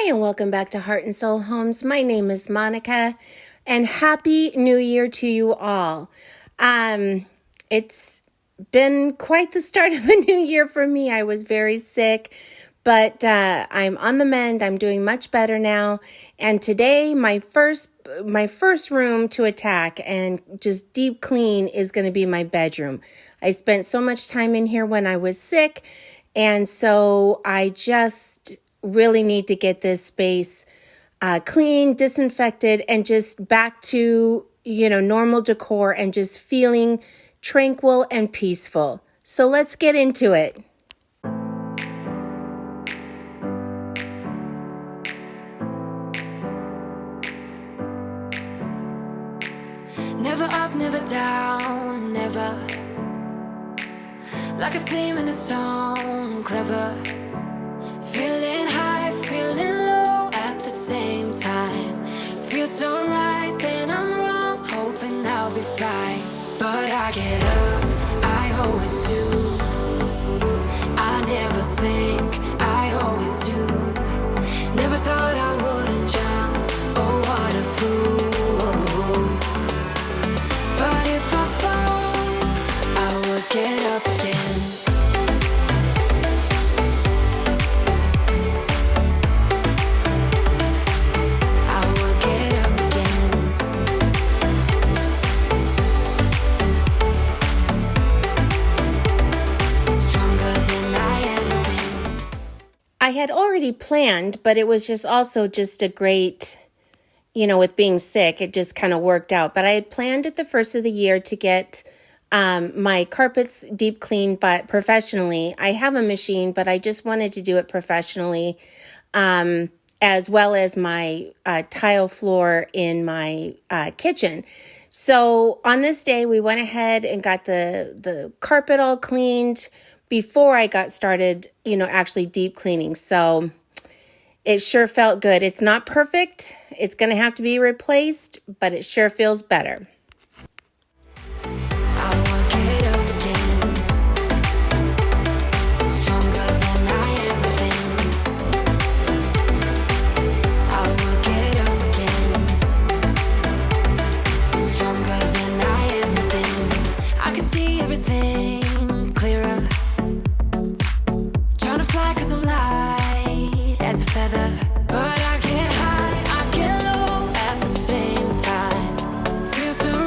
Hi, and welcome back to Heart and Soul Homes. My name is Monica, and Happy New Year to you all. It's been quite the start of a new year for me. I was very sick, but I'm on the mend. I'm doing much better now. And today, my first room to attack and just deep clean is going to be my bedroom. I spent so much time in here when I was sick, and so I just really need to get this space clean, disinfected, and just back to, normal decor and just feeling tranquil and peaceful. So let's get into it. Never up, never down, never. Like a theme in a song, clever. Feeling high, feeling low at the same time. Feels so right, then I'm wrong, hoping I'll be fine. But I get up, I always do. I never think, I always do. Never thought I wouldn't jump, oh what a fool. But if I fall, I will get up again. I had already planned, but it was just a great, with being sick, it just kind of worked out. But I had planned at the first of the year to get my carpets deep cleaned, but professionally. I have a machine, but I just wanted to do it professionally, as well as my tile floor in my kitchen. So on this day, we went ahead and got the carpet all cleaned before I got started, actually deep cleaning. So it sure felt good. It's not perfect. It's going to have to be replaced, but it sure feels better. But I get high, I get low at the same time. Feel so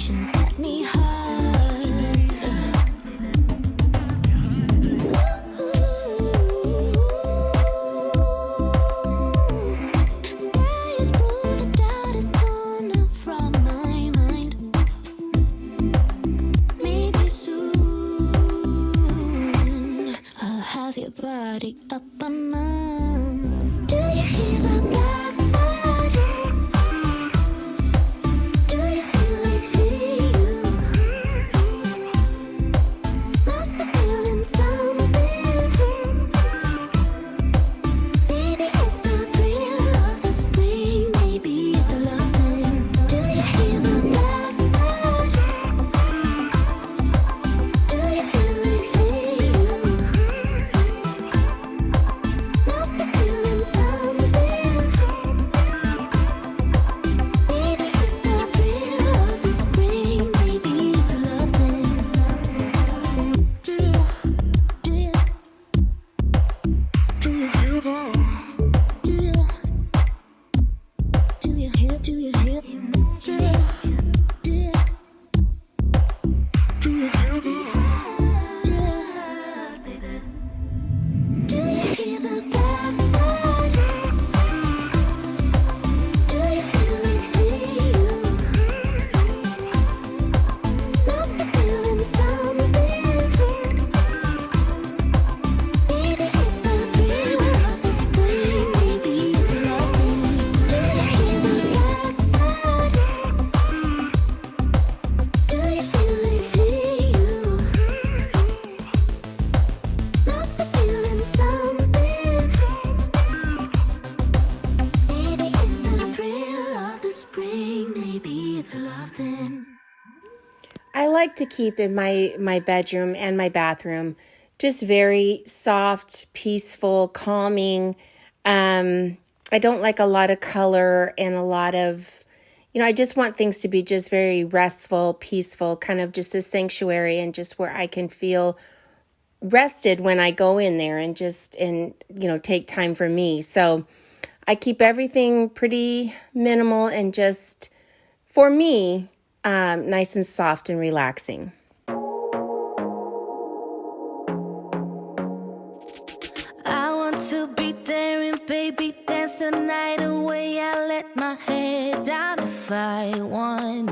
conversations got me hard. Sky is blue, the doubt is gone up from my mind. Maybe soon I'll have your body up on mine. Do you hear the blackbird? Do you feel it hitting you? Must be feeling something. Maybe it's the thrill of the spring. Maybe it's a love thing. Do you hear the blackbird? Do you feel it hitting you? Must be feeling something. Maybe it's the thrill of the spring. Maybe it's a love thing. Do you hear that? Do you hear? Do you hear? Do you hear? Do you hear that? Do you hear the blackbird? Do you feel it hitting you? Must be feeling something. Maybe it's the thrill of the spring. Maybe it's a love thing. Do you hear the blackbird? Do you feel it hitting you? Must be feeling something. Maybe it's the thrill of the spring. Maybe it's a love thing. I like to keep in my bedroom and my bathroom just very soft, peaceful, calming. I don't like a lot of color and a lot of, I just want things to be just very restful, peaceful, kind of just a sanctuary and just where I can feel rested when I go in there and take time for me. So I keep everything pretty minimal and just, for me, nice and soft and relaxing. I want to be daring, baby, dance the night away. I let my head down if I want.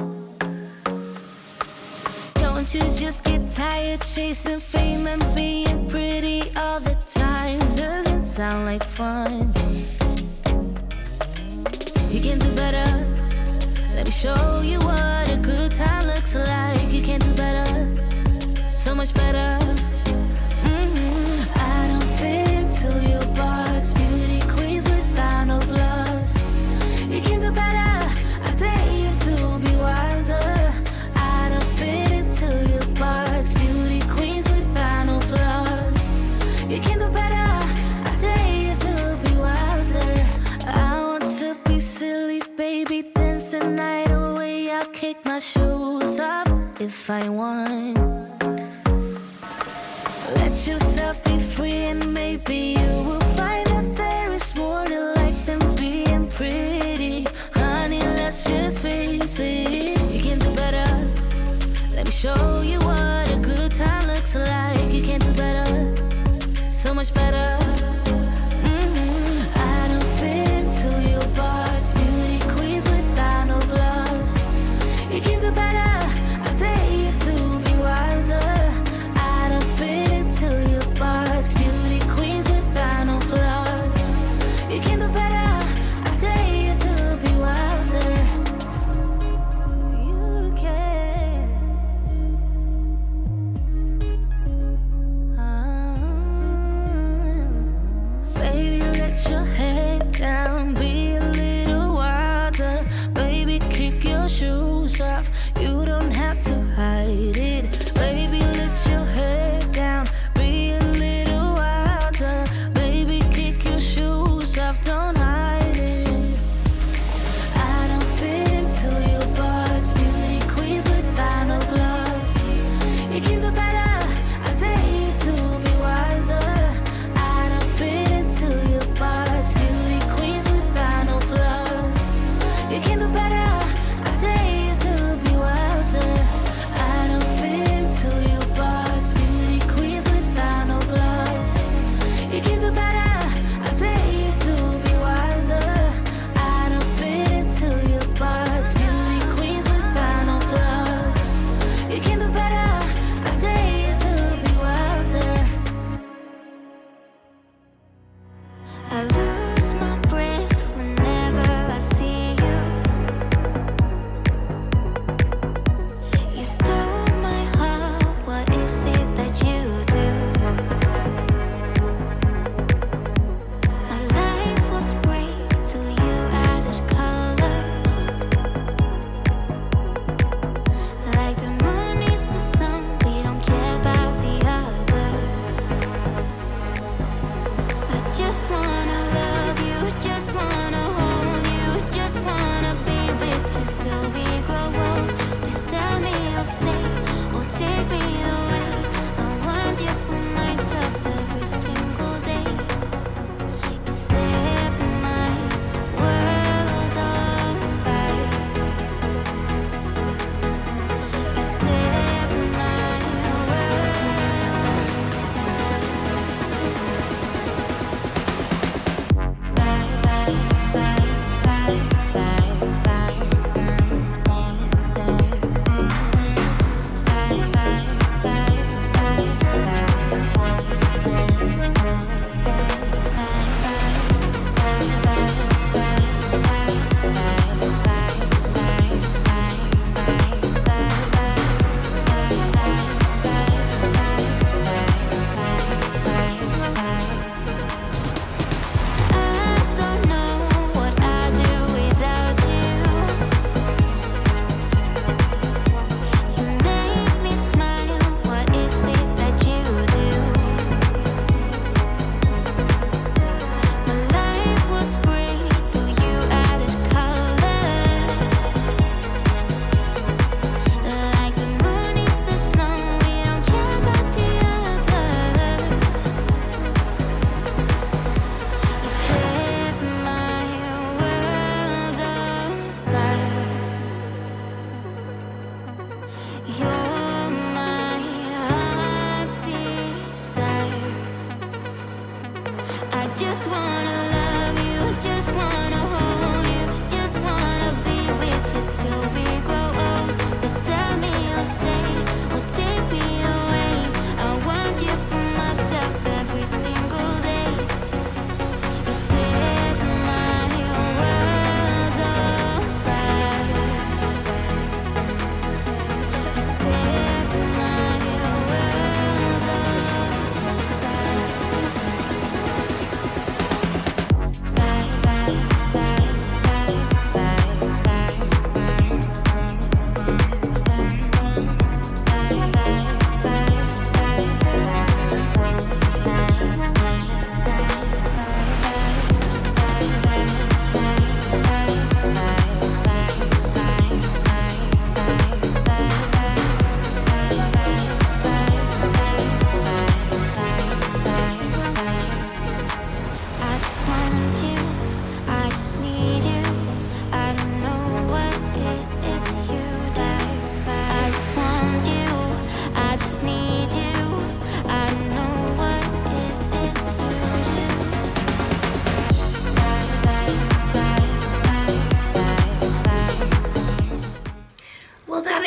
Don't you just get tired chasing fame and being pretty all the time? Doesn't sound like fun. You can do better. Let me show you what a good time looks like. You can do better, so much better. I don't fit into your box. Beauty queens without no flaws. You can do better. I dare you to be wilder. I don't fit into your box. Beauty queens without no flaws. You can do better. I dare you to be wilder. I want to be silly, baby, dance the night away. I'll kick my shoes off if I want. Let yourself be free and maybe you will find that there is more to life than being pretty. Honey, let's just face it. You can do better. Let me show you what a good time looks like. You can do better, so much better. I don't fit into your box. Beauty queens without no flaws. You can do better. I dare you to be wilder. I don't fit into your box. Beauty queens without no flaws. You can do better. I dare you to be wilder. You can. Baby, let your head down. Be a little wilder. Baby, kick your shoes off. You don't have to hide it. Baby, let your head down. Be a little wilder. Baby, kick your shoes off. Don't hide it. I don't fit into your box. Beauty queens without no flaws. You can do better. I dare you to be wilder. I don't fit into your box. Beauty queens without no flaws. You can do better. I dare you to be wilder.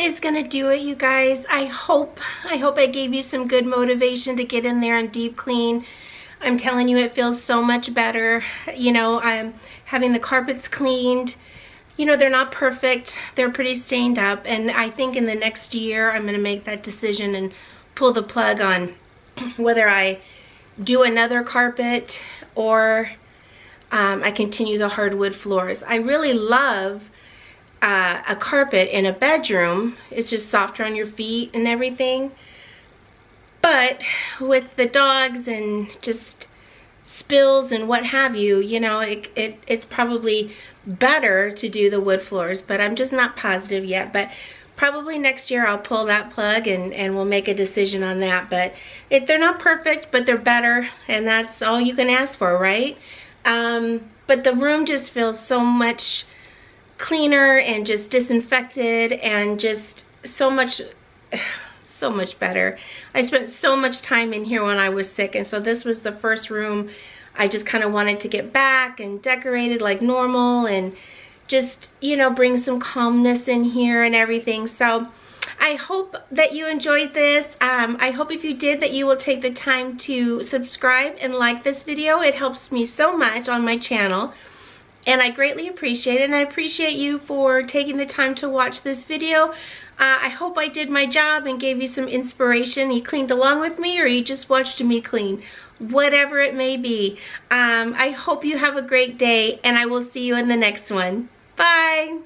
is gonna do it, you guys. I hope I gave you some good motivation to get in there and deep clean. I'm telling you, it feels so much better. You know, I'm having the carpets cleaned. You know, they're not perfect. They're pretty stained up, and I think in the next year I'm gonna make that decision and pull the plug on whether I do another carpet or I continue the hardwood floors. I really love a carpet in a bedroom. It's just softer on your feet and everything. But with the dogs and just spills and what have you, you know, it's probably better to do the wood floors, but I'm just not positive yet. But probably next year I'll pull that plug and we'll make a decision on that. But they're not perfect, but they're better, and that's all you can ask for, right? But the room just feels so much cleaner and just disinfected and just so much better. I spent so much time in here when I was sick, and so this was the first room I just kind of wanted to get back and decorated like normal and just, you know, bring some calmness in here and everything. So I hope that you enjoyed this. I hope if you did that you will take the time to subscribe and like this video. It helps me so much on my channel, and I greatly appreciate it, and I appreciate you for taking the time to watch this video. I hope I did my job and gave you some inspiration. You cleaned along with me, or you just watched me clean. Whatever it may be. I hope you have a great day, and I will see you in the next one. Bye!